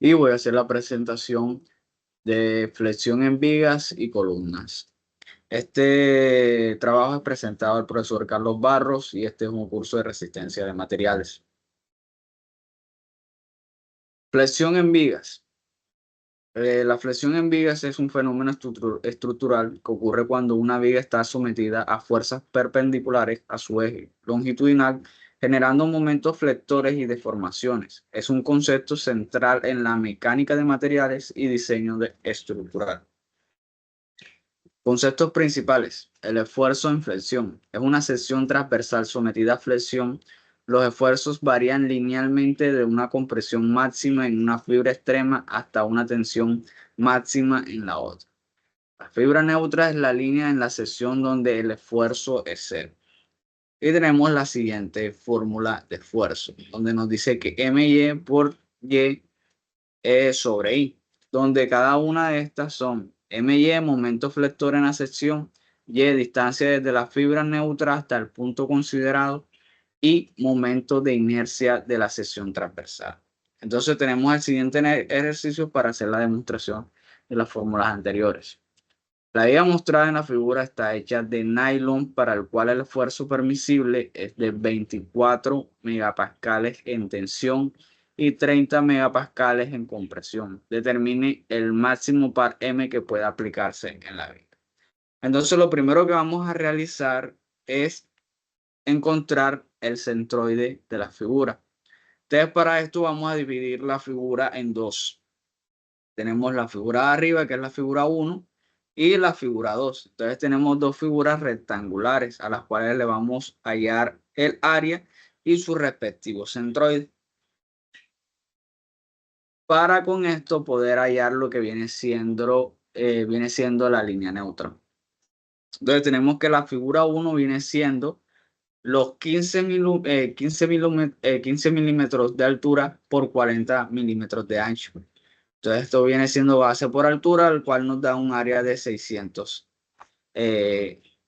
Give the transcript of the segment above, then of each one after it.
y voy a hacer la presentación de flexión en vigas y columnas. Este trabajo es presentado al profesor Carlos Barros y este es un curso de resistencia de materiales. Flexión en vigas. La flexión en vigas es un fenómeno estructural que ocurre cuando una viga está sometida a fuerzas perpendiculares a su eje longitudinal, generando momentos flectores y deformaciones. Es un concepto central en la mecánica de materiales y estructural. Conceptos principales. El esfuerzo en flexión. Es una sección transversal sometida a flexión. Los esfuerzos varían linealmente de una compresión máxima en una fibra extrema hasta una tensión máxima en la otra. La fibra neutra es la línea en la sección donde el esfuerzo es cero. Y tenemos la siguiente fórmula de esfuerzo, donde nos dice que MY por Y sobre I, donde cada una de estas son MY, momento flector en la sección, Y, distancia desde la fibra neutra hasta el punto considerado, y momento de inercia de la sección transversal. Entonces tenemos el siguiente ejercicio para hacer la demostración de las fórmulas anteriores. La guía mostrada en la figura está hecha de nylon, para el cual el esfuerzo permisible es de 24 megapascales en tensión y 30 megapascales en compresión. Determine el máximo par M que pueda aplicarse en la viga. Entonces, lo primero que vamos a realizar es encontrar el centroide de la figura. Entonces, para esto vamos a dividir la figura en dos. Tenemos la figura de arriba, que es la figura 1, y la figura 2. Entonces tenemos dos figuras rectangulares a las cuales le vamos a hallar el área y su respectivo centroide, para con esto poder hallar lo que viene siendo la línea neutra. Entonces tenemos que la figura 1 viene siendo los 15 milímetros de altura por 40 milímetros de ancho. Entonces esto viene siendo base por altura, el cual nos da un área de 600.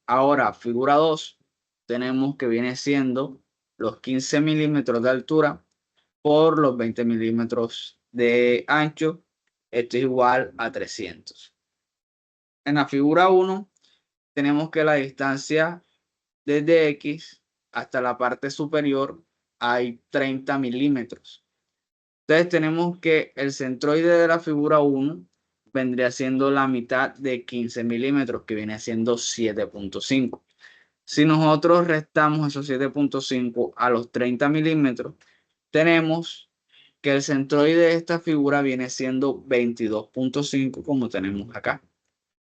Ahora, figura 2, tenemos que viene siendo los 15 milímetros de altura por los 20 milímetros de ancho. Esto es igual a 300. En la figura 1 tenemos que la distancia desde X hasta la parte superior hay 30 milímetros. Entonces tenemos que el centroide de la figura 1 vendría siendo la mitad de 15 milímetros, que viene siendo 7.5. Si nosotros restamos esos 7.5 a los 30 milímetros, tenemos que el centroide de esta figura viene siendo 22.5, como tenemos acá.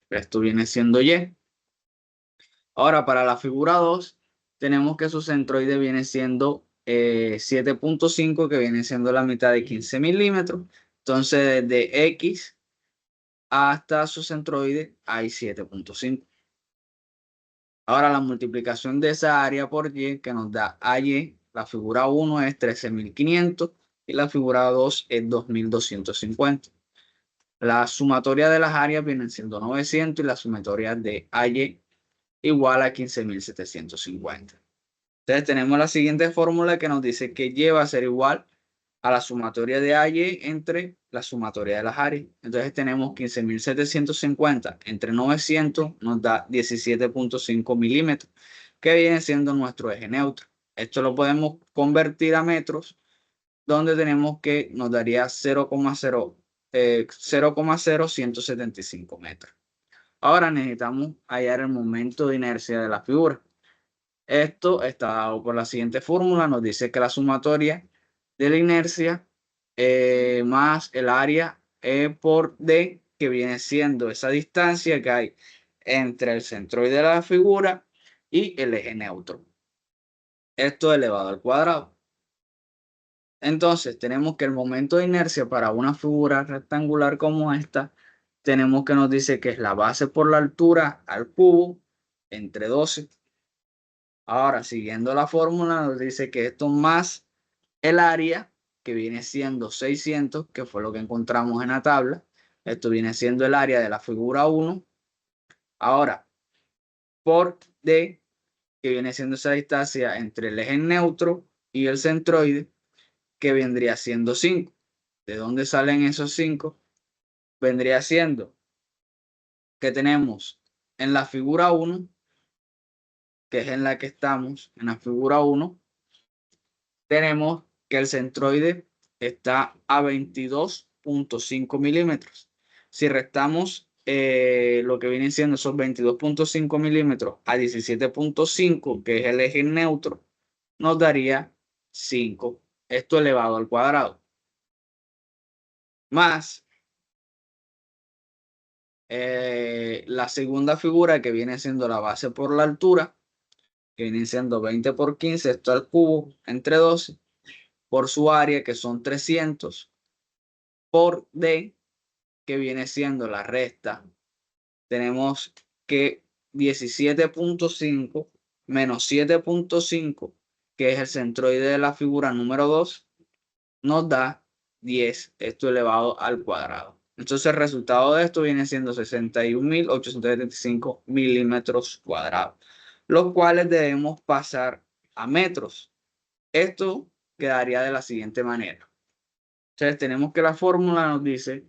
Esto viene siendo Y. Ahora, para la figura 2, tenemos que su centroide viene siendo 7.5, que viene siendo la mitad de 15 milímetros. Entonces, desde X hasta su centroide hay 7.5. Ahora, la multiplicación de esa área por Y, que nos da AY, la figura 1 es 13.500 y la figura 2 es 2.250. La sumatoria de las áreas vienen siendo 900 y la sumatoria de AY igual a 15.750. Entonces tenemos la siguiente fórmula que nos dice que Y va a ser igual a la sumatoria de AY entre la sumatoria de las áreas. Entonces tenemos 15.750 entre 900 nos da 17.5 milímetros, que viene siendo nuestro eje neutro. Esto lo podemos convertir a metros, donde tenemos que nos daría 0,0175 metros. Ahora necesitamos hallar el momento de inercia de la figura. Esto está dado por la siguiente fórmula. Nos dice que la sumatoria de la inercia más el área E por D, que viene siendo esa distancia que hay entre el centroide de la figura y el eje neutro. Esto elevado al cuadrado. Entonces tenemos que el momento de inercia para una figura rectangular como esta, tenemos que nos dice que es la base por la altura al cubo entre 12. Ahora, siguiendo la fórmula, nos dice que esto más el área, que viene siendo 600, que fue lo que encontramos en la tabla. Esto viene siendo el área de la figura 1. Ahora, por D, que viene siendo esa distancia entre el eje neutro y el centroide, que vendría siendo 5. ¿De dónde salen esos 5? Vendría siendo que tenemos en la figura 1, que es en la que estamos, en la figura 1, tenemos que el centroide está a 22.5 milímetros. Si restamos lo que vienen siendo esos 22.5 milímetros a 17.5, que es el eje neutro, nos daría 5, esto elevado al cuadrado, más la segunda figura que viene siendo la base por la altura, que viene siendo 20 por 15, esto al cubo entre 12, por su área, que son 300, por D, que viene siendo la resta. Tenemos que 17.5 menos 7.5, que es el centroide de la figura número 2, nos da 10, esto elevado al cuadrado. Entonces el resultado de esto viene siendo 61.875 milímetros cuadrados, los cuales debemos pasar a metros. Esto quedaría de la siguiente manera. Entonces tenemos que la fórmula nos dice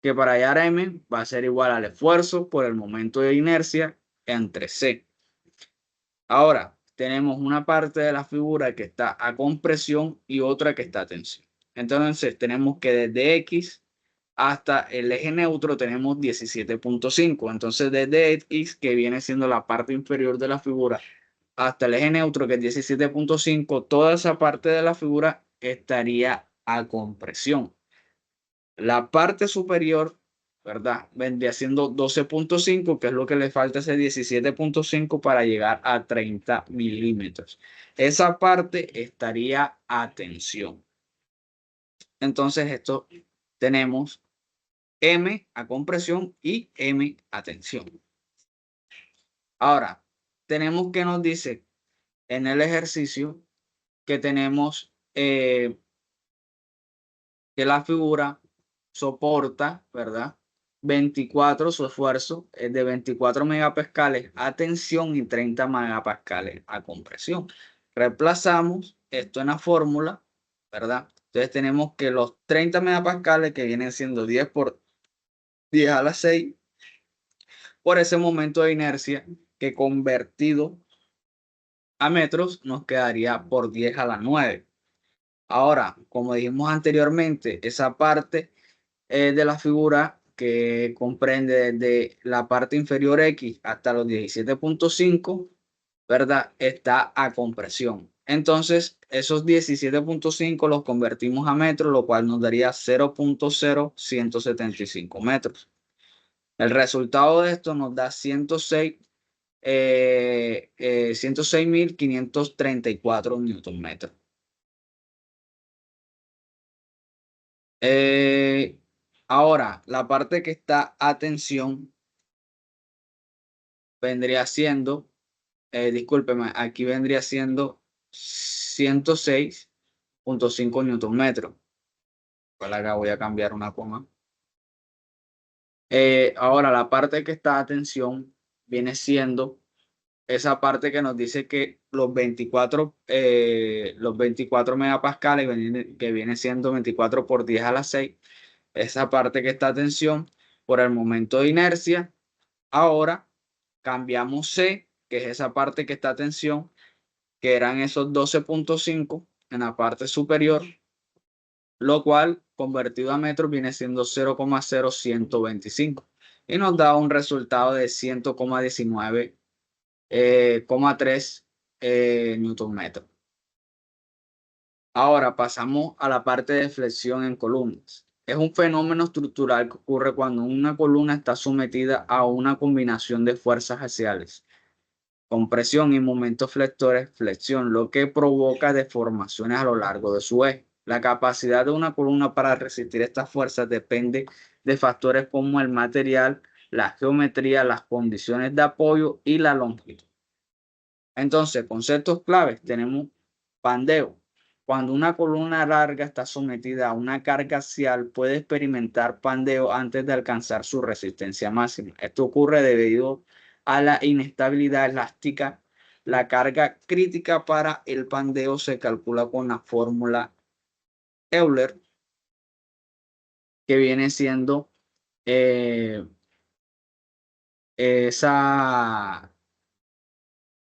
que para hallar M va a ser igual al esfuerzo por el momento de inercia entre C. Ahora, tenemos una parte de la figura que está a compresión y otra que está a tensión. Entonces, tenemos que desde X hasta el eje neutro tenemos 17.5. Entonces, desde X, que viene siendo la parte inferior de la figura, hasta el eje neutro, que es 17.5, toda esa parte de la figura estaría a compresión. La parte superior, ¿verdad? Vendría siendo 12.5, que es lo que le falta ese 17.5 para llegar a 30 milímetros. Esa parte estaría a tensión. Entonces, esto tenemos M a compresión y M a tensión. Ahora, tenemos que nos dice en el ejercicio que tenemos que la figura soporta, ¿verdad? 24, su esfuerzo es de 24 megapascales a tensión y 30 megapascales a compresión. Reemplazamos esto en la fórmula, ¿verdad? Entonces tenemos que los 30 megapascales, que vienen siendo 10 por 10 a la 6, por ese momento de inercia, que convertido a metros nos quedaría por 10 a la 9. Ahora, como dijimos anteriormente, esa parte de la figura que comprende desde la parte inferior X hasta los 17.5, ¿verdad? Está a compresión. Entonces, esos 17.5 los convertimos a metros, lo cual nos daría 0.0175 metros. El resultado de esto nos da 106.534 newton metros. Ahora, la parte que está a tensión vendría siendo, discúlpeme, aquí vendría siendo 106.5 newton metros. Pues acá voy a cambiar una coma. Ahora, la parte que está a tensión viene siendo esa parte que nos dice que los 24 megapascales, que viene siendo 24 por 10 a la 6, esa parte que está a tensión por el momento de inercia. Ahora cambiamos C, que es esa parte que está a tensión, que eran esos 12.5 en la parte superior, lo cual convertido a metros viene siendo 0,0125 y nos da un resultado de 100,19,3 newton metro. Ahora pasamos a la parte de flexión en columnas. Es un fenómeno estructural que ocurre cuando una columna está sometida a una combinación de fuerzas axiales, compresión y momentos flectores, flexión, lo que provoca deformaciones a lo largo de su eje. La capacidad de una columna para resistir estas fuerzas depende de factores como el material, la geometría, las condiciones de apoyo y la longitud. Entonces, conceptos claves, tenemos pandeo. Cuando una columna larga está sometida a una carga axial, puede experimentar pandeo antes de alcanzar su resistencia máxima. Esto ocurre debido a la inestabilidad elástica. La carga crítica para el pandeo se calcula con la fórmula Euler, que viene siendo esa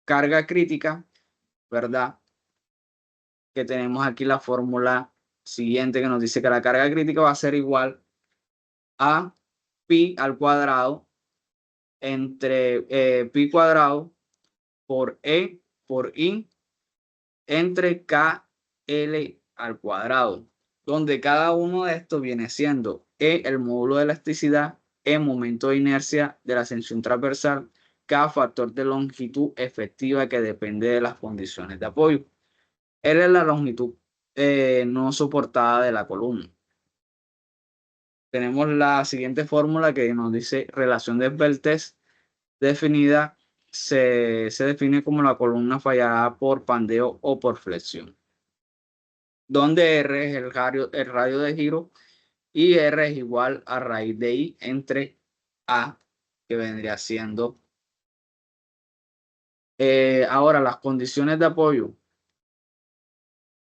carga crítica, ¿verdad? Que tenemos aquí la fórmula siguiente que nos dice que la carga crítica va a ser igual a pi al cuadrado entre pi cuadrado por E por I entre KL al cuadrado, donde cada uno de estos viene siendo E el módulo de elasticidad, E momento de inercia de la ascensión transversal, K factor de longitud efectiva que depende de las condiciones de apoyo. L es la longitud no soportada de la columna. Tenemos la siguiente fórmula que nos dice relación de Beltes definida se define como la columna fallada por pandeo o por flexión, donde R es el radio de giro y R es igual a raíz de I entre A, que vendría siendo. Ahora, las condiciones de apoyo.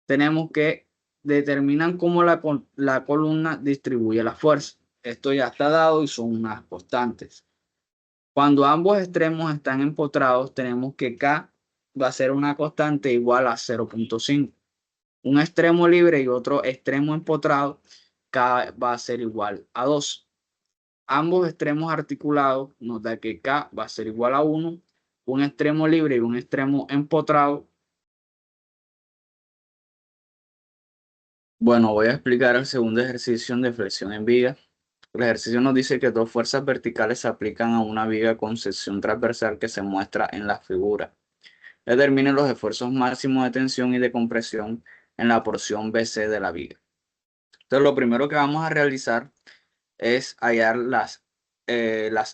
Tenemos que determinar cómo la columna distribuye la fuerza. Esto ya está dado y son unas constantes. Cuando ambos extremos están empotrados, tenemos que K va a ser una constante igual a 0.5. Un extremo libre y otro extremo empotrado, K va a ser igual a 2. Ambos extremos articulados nos da que K va a ser igual a 1. Un extremo libre y un extremo empotrado. Bueno, voy a explicar el segundo ejercicio de flexión en viga. El ejercicio nos dice que dos fuerzas verticales se aplican a una viga con sección transversal que se muestra en la figura. Determinen los esfuerzos máximos de tensión y de compresión en la porción BC de la viga. Entonces, lo primero que vamos a realizar es hallar las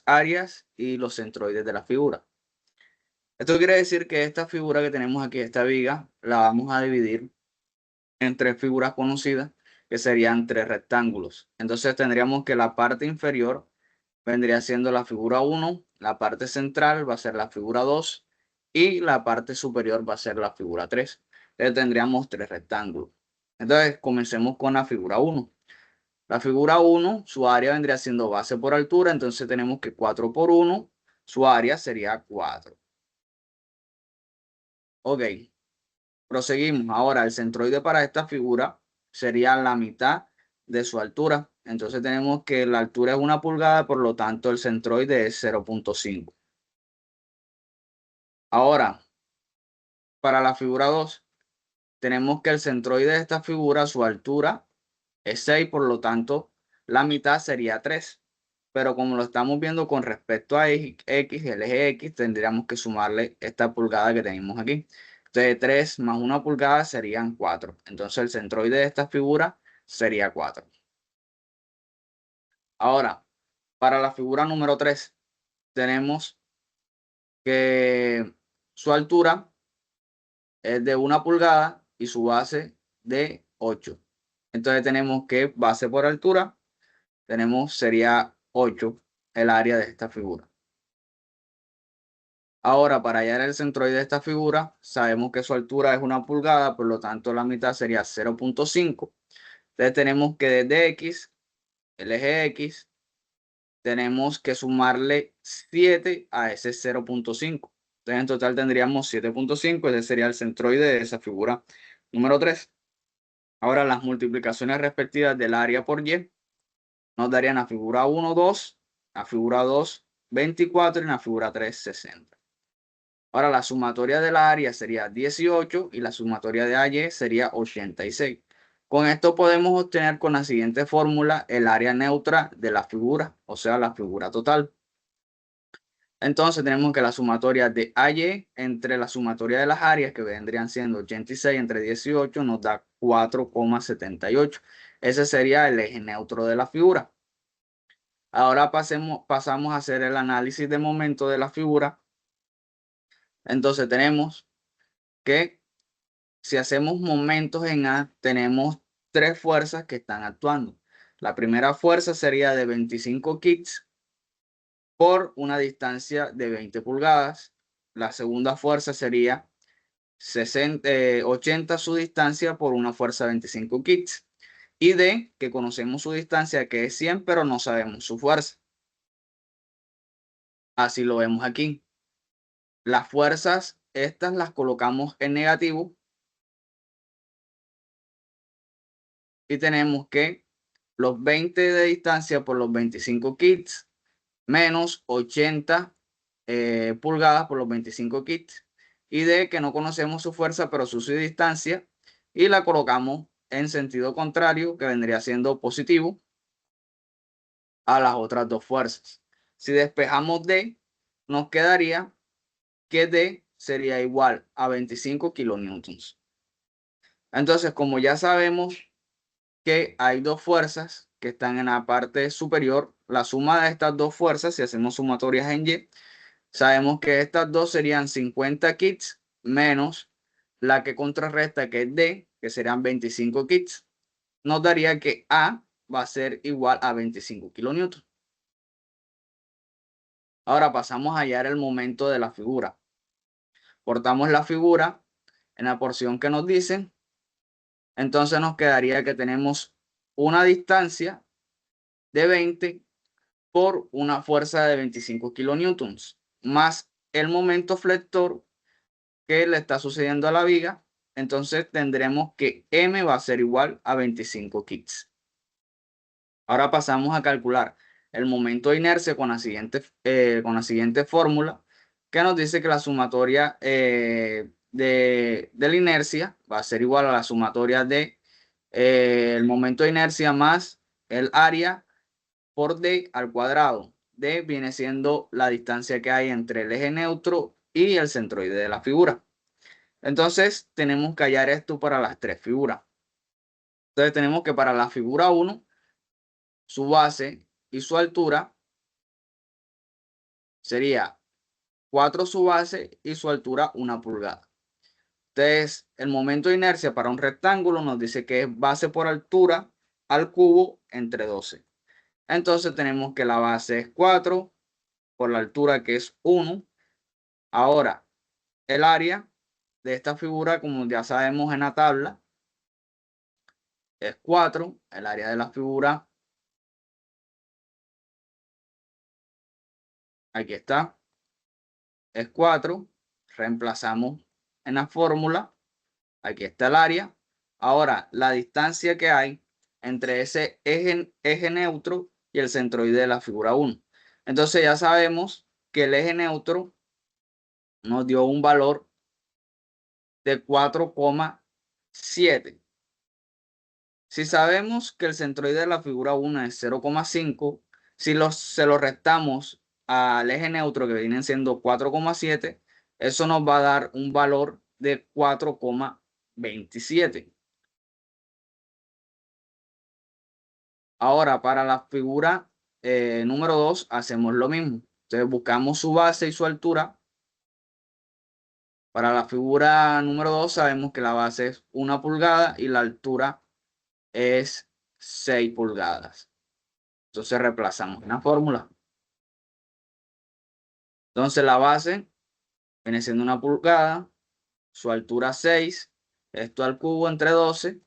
áreas y los centroides de la figura. Esto quiere decir que esta figura que tenemos aquí, esta viga, la vamos a dividir en tres figuras conocidas, que serían tres rectángulos. Entonces tendríamos que la parte inferior vendría siendo la figura 1, la parte central va a ser la figura 2 y la parte superior va a ser la figura 3. Entonces tendríamos tres rectángulos. Entonces comencemos con la figura 1. La figura 1, su área vendría siendo base por altura, entonces tenemos que 4 por 1, su área sería 4. Ok, proseguimos. Ahora el centroide para esta figura sería la mitad de su altura. Entonces tenemos que la altura es 1 pulgada, por lo tanto el centroide es 0.5. Ahora, para la figura 2, tenemos que el centroide de esta figura, su altura es 6, por lo tanto la mitad sería 3. Pero como lo estamos viendo con respecto a X, el eje X, tendríamos que sumarle esta pulgada que tenemos aquí. Entonces 3 más 1 pulgada serían 4. Entonces el centroide de esta figura sería 4. Ahora, para la figura número 3, tenemos que su altura es de 1 pulgada y su base de 8. Entonces tenemos que base por altura, sería 8 el área de esta figura. Ahora, para hallar el centroide de esta figura, sabemos que su altura es 1 pulgada, por lo tanto la mitad sería 0.5. Entonces tenemos que desde X, el eje X, tenemos que sumarle 7 a ese 0.5. Entonces en total tendríamos 7.5, ese sería el centroide de esa figura número 3. Ahora las multiplicaciones respectivas del área por Y nos darían la figura 1, 2, la figura 2, 24 y la figura 3, 60. Ahora la sumatoria de la área sería 18 y la sumatoria de AY sería 86. Con esto podemos obtener con la siguiente fórmula el área neutra de la figura, o sea, la figura total. Entonces tenemos que la sumatoria de AY entre la sumatoria de las áreas, que vendrían siendo 86 entre 18, nos da 4,78. Ese sería el eje neutro de la figura. Ahora pasamos a hacer el análisis de momento de la figura. Entonces tenemos que si hacemos momentos en A, tenemos tres fuerzas que están actuando. La primera fuerza sería de 25 kicks por una distancia de 20 pulgadas. La segunda fuerza sería 80 su distancia por una fuerza de 25 kicks. Y D, que conocemos su distancia, que es 100, pero no sabemos su fuerza. Así lo vemos aquí. Las fuerzas, estas las colocamos en negativo y tenemos que los 20 de distancia por los 25 kits menos 80 pulgadas por los 25 kits, y D, que no conocemos su fuerza pero su distancia, y la colocamos en sentido contrario, que vendría siendo positivo a las otras dos fuerzas. Si despejamos D, nos quedaría que D sería igual a 25 kilonewtons. Entonces, como ya sabemos que hay dos fuerzas que están en la parte superior, la suma de estas dos fuerzas, si hacemos sumatorias en Y, sabemos que estas dos serían 50 kits menos la que contrarresta, que es D, que serían 25 kits. Nos daría que A va a ser igual a 25 kilonewtons. Ahora pasamos a hallar el momento de la figura. Cortamos la figura en la porción que nos dicen. Entonces nos quedaría que tenemos una distancia de 20 por una fuerza de 25 kilonewtons, más el momento flector que le está sucediendo a la viga. Entonces tendremos que M va a ser igual a 25 kits. Ahora pasamos a calcular el momento de inercia con la siguiente fórmula, que nos dice que la sumatoria de la inercia va a ser igual a la sumatoria de el momento de inercia más el área por D al cuadrado. D viene siendo la distancia que hay entre el eje neutro y el centroide de la figura. Entonces tenemos que hallar esto para las tres figuras. Entonces tenemos que para la figura 1, su base y su altura sería 4 su base y su altura 1 pulgada. Entonces, el momento de inercia para un rectángulo nos dice que es base por altura al cubo entre 12. Entonces tenemos que la base es 4 por la altura, que es 1. Ahora, el área de esta figura, como ya sabemos en la tabla, es 4. El área de la figura, aquí está, es 4. Reemplazamos en la fórmula. Aquí está el área. Ahora, la distancia que hay entre ese eje neutro y el centroide de la figura 1. Entonces ya sabemos que el eje neutro nos dio un valor de 4,7. Si sabemos que el centroide de la figura 1 es 0,5, si se lo restamos al eje neutro, que vienen siendo 4,7, eso nos va a dar un valor de 4,27. Ahora, para la figura número 2, hacemos lo mismo. Entonces, buscamos su base y su altura. Para la figura número 2, sabemos que la base es 1 pulgada y la altura es 6 pulgadas. Entonces, reemplazamos en la fórmula. Entonces, la base viene siendo 1 pulgada, su altura 6, esto al cubo entre 12,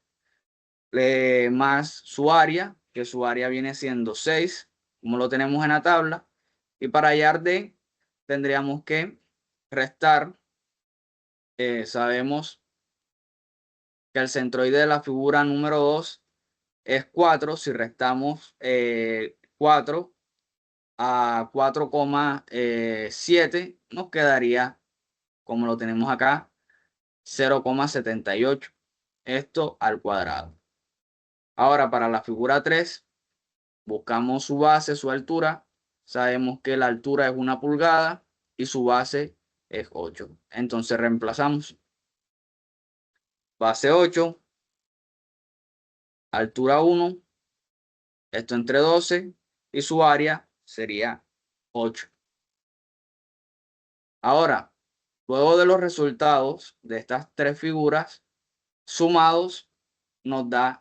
más su área, que su área viene siendo 6, como lo tenemos en la tabla. Y para hallar D, tendríamos que restar. Sabemos que el centroide de la figura número 2 es 4. Si restamos 4 a 4,7, nos quedaría, como lo tenemos acá, 0,78. Esto al cuadrado. Ahora, para la figura 3, buscamos su base, su altura. Sabemos que la altura es 1 pulgada y su base es 8. Entonces reemplazamos. Base 8, altura 1, esto entre 12, y su área sería 8. Ahora, luego de los resultados de estas tres figuras sumados, nos da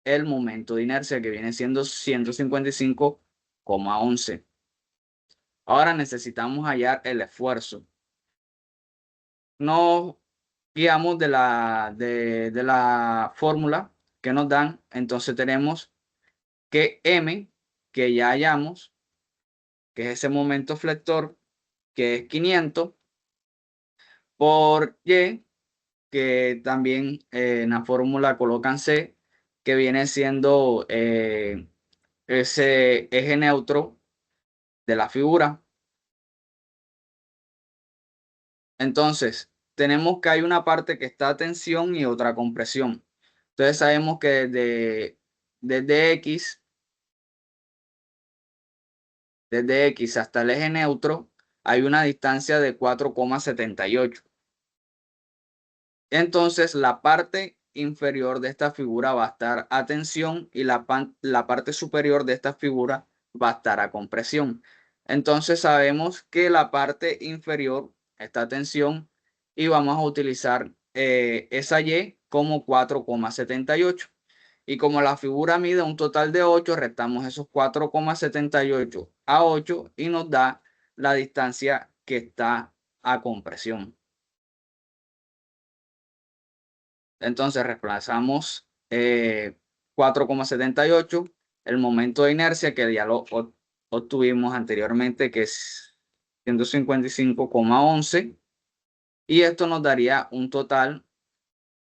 el momento de inercia, que viene siendo 155,11. Ahora necesitamos hallar el esfuerzo. Nos guiamos de la fórmula que nos dan. Entonces tenemos que M, que ya hallamos, que es ese momento flector, que es 500, por Y, que también en la fórmula colocan C, que viene siendo ese eje neutro de la figura. Entonces, tenemos que hay una parte que está a tensión y otra a compresión. Entonces sabemos que desde X hasta el eje neutro hay una distancia de 4,78. Entonces la parte inferior de esta figura va a estar a tensión y la parte superior de esta figura va a estar a compresión. Entonces sabemos que la parte inferior está a tensión y vamos a utilizar esa Y como 4,78. Y como la figura mide un total de 8, restamos esos 4,78 a 8 y nos da la distancia que está a compresión. Entonces reemplazamos 4,78, el momento de inercia que ya lo obtuvimos anteriormente, que es 155,11, y esto nos daría un total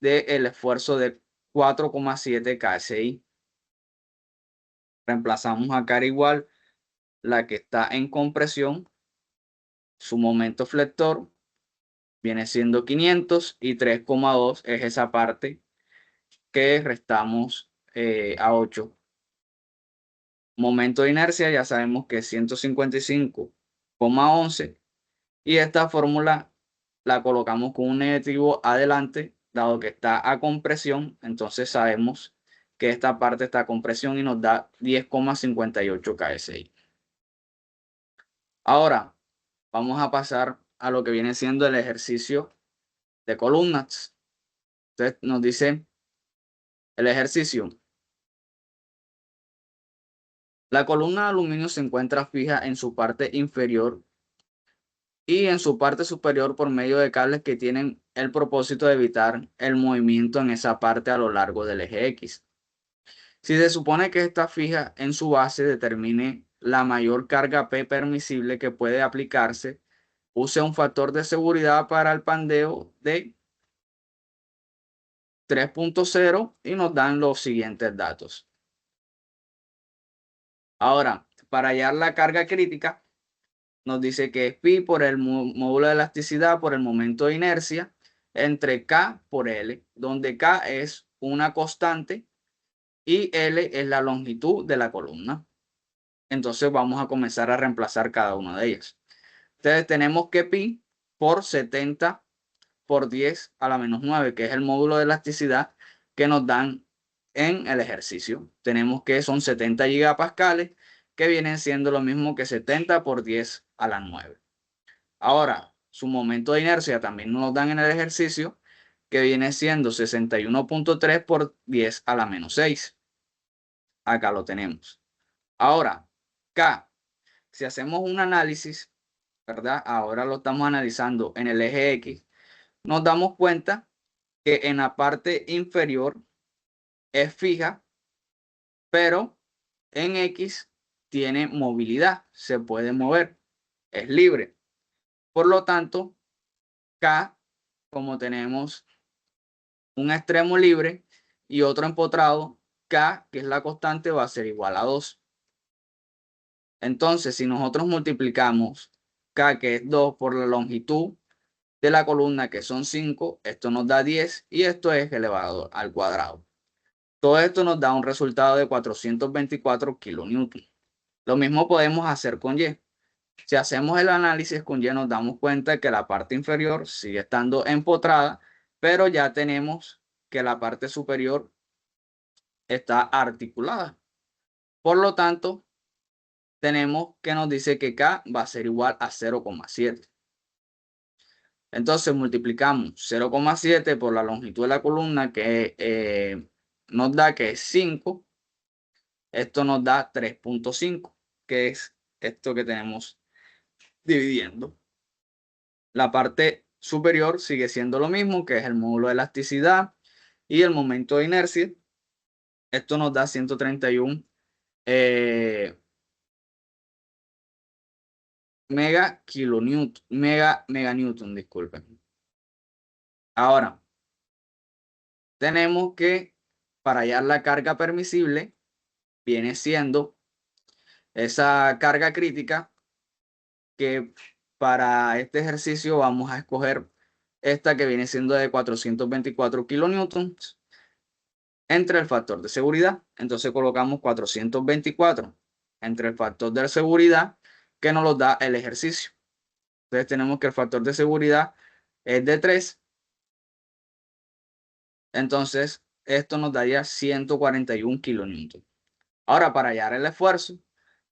del esfuerzo de 4,7 KSI. Reemplazamos acá igual la que está en compresión, su momento flector viene siendo 500 y 3,2 es esa parte que restamos a 8. Momento de inercia ya sabemos que es 155,11 y esta fórmula la colocamos con un negativo adelante, dado que está a compresión, entonces sabemos que esta parte está a compresión y nos da 10,58 KSI. Ahora vamos a pasar a lo que viene siendo el ejercicio de columnas. Entonces nos dice el ejercicio. La columna de aluminio se encuentra fija en su parte inferior y en su parte superior por medio de cables que tienen el propósito de evitar el movimiento en esa parte a lo largo del eje X. Si se supone que está fija en su base, determine la mayor carga P permisible que puede aplicarse. Use un factor de seguridad para el pandeo de 3.0 y nos dan los siguientes datos. Ahora, para hallar la carga crítica, nos dice que es pi por el módulo de elasticidad por el momento de inercia entre K por L, donde K es una constante y L es la longitud de la columna. Entonces vamos a comenzar a reemplazar cada una de ellas. Entonces tenemos que pi por 70 por 10 a la menos 9, que es el módulo de elasticidad que nos dan en el ejercicio. Tenemos que son 70 gigapascales, que vienen siendo lo mismo que 70 por 10 a la 9. Ahora, su momento de inercia también nos dan en el ejercicio, que viene siendo 61,3 por 10 a la menos 6. Acá lo tenemos. Ahora, K, si hacemos un análisis, ¿verdad? Ahora lo estamos analizando en el eje X, nos damos cuenta que en la parte inferior es fija, pero en X tiene movilidad, se puede mover, es libre. Por lo tanto, K, como tenemos un extremo libre y otro empotrado, K, que es la constante, va a ser igual a 2. Entonces, si nosotros multiplicamos K, que es 2, por la longitud de la columna, que son 5, esto nos da 10 y esto es elevado al cuadrado. Todo esto nos da un resultado de 424 kilonewton. Lo mismo podemos hacer con Y. Si hacemos el análisis con Y, nos damos cuenta que la parte inferior sigue estando empotrada, pero ya tenemos que la parte superior está articulada. Por lo tanto, tenemos que nos dice que K va a ser igual a 0,7. Entonces multiplicamos 0,7 por la longitud de la columna, que nos da que es 5. Esto nos da 3.5, que es esto que tenemos dividiendo. La parte superior sigue siendo lo mismo, que es el módulo de elasticidad y el momento de inercia. Esto nos da 131 meganewton, disculpen. Ahora, tenemos que para hallar la carga permisible, viene siendo esa carga crítica, que para este ejercicio vamos a escoger esta que viene siendo de 424 kilonewtons entre el factor de seguridad. Entonces colocamos 424 entre el factor de seguridad que nos lo da el ejercicio. Entonces tenemos que el factor de seguridad es de 3. Entonces esto nos daría 141 kilonewtons. Ahora, para hallar el esfuerzo,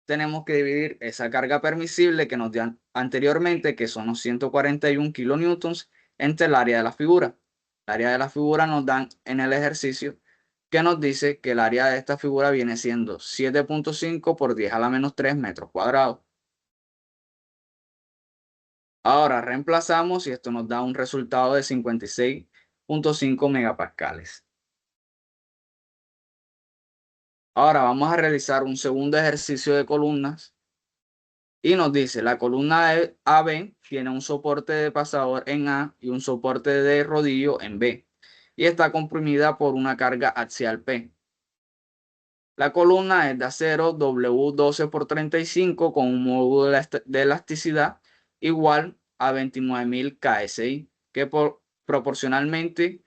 tenemos que dividir esa carga permisible que nos dio anteriormente, que son los 141 kilonewtons, entre el área de la figura. El área de la figura nos dan en el ejercicio, que nos dice que el área de esta figura viene siendo 7.5 por 10 a la menos 3 metros cuadrados. Ahora reemplazamos y esto nos da un resultado de 56.5 megapascales. Ahora vamos a realizar un segundo ejercicio de columnas y nos dice la columna AB tiene un soporte de pasador en A y un soporte de rodillo en B y está comprimida por una carga axial P. La columna es de acero W12 por 35 con un módulo de elasticidad igual a 29.000 KSI, que proporcionalmente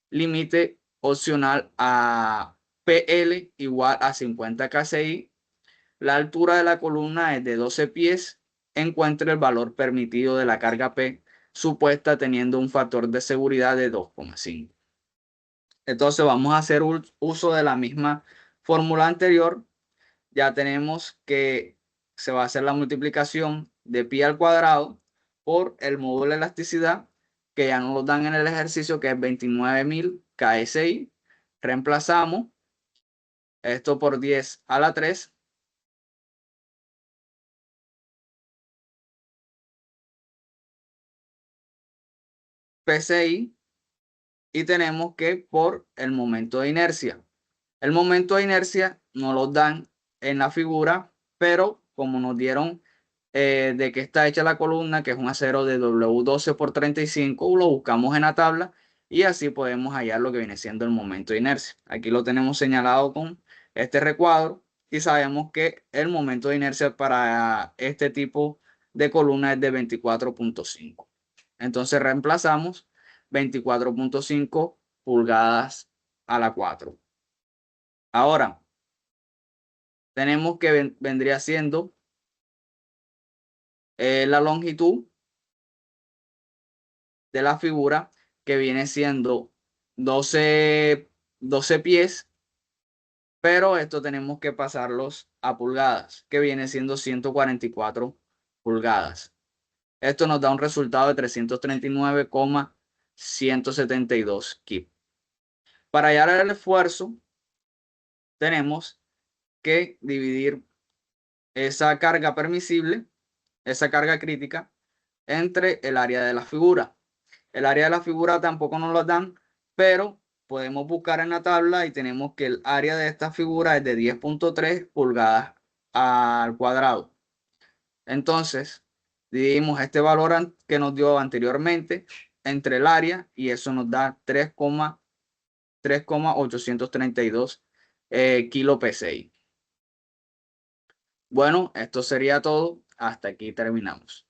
límite opcional a PL igual a 50 KSI. La altura de la columna es de 12 pies. Encuentre el valor permitido de la carga P supuesta teniendo un factor de seguridad de 2,5. Entonces vamos a hacer uso de la misma fórmula anterior. Ya tenemos que se va a hacer la multiplicación de pi al cuadrado por el módulo de elasticidad, que ya nos lo dan en el ejercicio, que es 29.000 KSI. Reemplazamos esto por 10 a la 3. PSI, y tenemos que por el momento de inercia. El momento de inercia nos lo dan en la figura, pero como nos dieron de qué está hecha la columna, que es un acero de W12 por 35, lo buscamos en la tabla y así podemos hallar lo que viene siendo el momento de inercia. Aquí lo tenemos señalado con este recuadro y sabemos que el momento de inercia para este tipo de columna es de 24.5. Entonces reemplazamos 24.5 pulgadas a la 4. Ahora, tenemos que vendría siendo la longitud de la figura, que viene siendo 12 pies, pero esto tenemos que pasarlos a pulgadas, que viene siendo 144 pulgadas. Esto nos da un resultado de 339,172 kip. Para hallar el esfuerzo, tenemos que dividir esa carga permisible, esa carga crítica, entre el área de la figura. El área de la figura tampoco nos lo dan, pero podemos buscar en la tabla y tenemos que el área de esta figura es de 10.3 pulgadas al cuadrado. Entonces, dividimos este valor que nos dio anteriormente entre el área y eso nos da 3,832 kilo PSI. Bueno, esto sería todo. Hasta aquí terminamos.